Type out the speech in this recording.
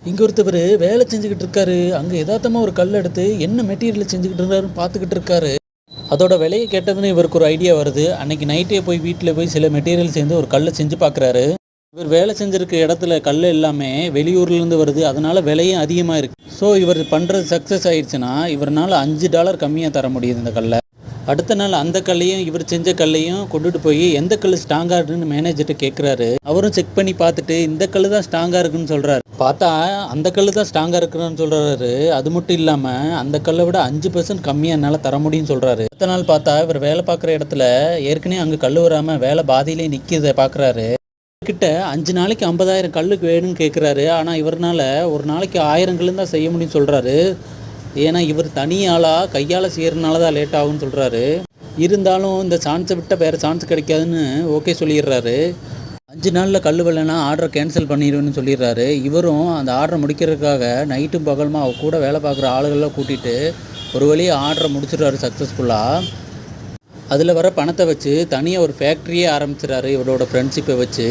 இங்கே ஒருத்தவர் வேலை செஞ்சுக்கிட்டு இருக்காரு. அங்கே யதார்த்தமாக ஒரு கல் எடுத்து என்ன மெட்டீரியல் செஞ்சுக்கிட்டு இருந்தாருன்னு பார்த்துக்கிட்டு இருக்காரு. அதோட விலையை கேட்டதுன்னு இவருக்கு ஒரு ஐடியா வருது. அன்னைக்கு நைட்டே போய் வீட்டில் போய் சில மெட்டீரியல் சேர்ந்து ஒரு கல்லை செஞ்சு பார்க்குறாரு. இவர் வேலை செஞ்சுருக்க இடத்துல கல் எல்லாமே வெளியூர்லேருந்து வருது. அதனால் விலையும் அதிகமாக இருக்குது. ஸோ இவர் பண்ணுறது சக்ஸஸ் ஆயிடுச்சுன்னா இவரால் $5 கம்மியாக தர முடியுது இந்த கல்லை. அடுத்த நாள் அந்த கல்லையும் இவர் செஞ்ச கல்லையும் கொண்டுட்டு போய் எந்த கல் ஸ்ட்ராங்காக இருக்குன்னு மேனேஜர்கிட்ட கேட்குறாரு. அவரும் செக் பண்ணி பார்த்துட்டு இந்த கல் தான் ஸ்ட்ராங்காக இருக்குன்னு சொல்கிறாரு. பார்த்தா அந்த கல் தான் ஸ்ட்ராங்காக இருக்குன்னு சொல்கிறாரு. அது மட்டும் இல்லாமல் அந்த கல்லை விட 5% கம்மியாக என்னால் தர முடியும்னு சொல்கிறாரு. அடுத்த நாள் பார்த்தா இவர் வேலை பார்க்குற இடத்துல ஏற்கனவே அங்கே கல் வராமல் வேலை பாதியிலே நிற்கிறத பார்க்குறாரு. கிட்ட 5 நாளைக்கு 50,000 கல்லுக்கு வேணும்னு கேட்குறாரு. ஆனால் இவரால் ஒரு நாளைக்கு 1000 கல்லு தான் செய்ய முடியும்னு சொல்கிறாரு. ஏன்னா இவர் தனி ஆளாக கையால் செய்கிறனால தான் லேட் ஆகும்னு சொல்கிறாரு. இருந்தாலும் இந்த சான்ஸை விட்டால் வேறு சான்ஸ் கிடைக்காதுன்னு ஓகே சொல்லிடுறாரு. 5 நாளில் கல் வரலைன்னா ஆர்டரை கேன்சல் பண்ணிடுவேன்னு சொல்லிடுறாரு. இவரும் அந்த ஆர்டரை முடிக்கிறதுக்காக நைட்டும் பகலுமா அவ கூட வேலை பார்க்குற ஆளுகளெலாம் கூட்டிகிட்டு ஒரு வழியை ஆர்டரை முடிச்சிடுறாரு சக்ஸஸ்ஃபுல்லாக. அதில் வர பணத்தை வச்சு தனியாக ஒரு ஃபேக்ட்ரியே ஆரம்பிச்சிடறாரு இவரோட ஃப்ரெண்ட்ஷிப்பை வச்சு.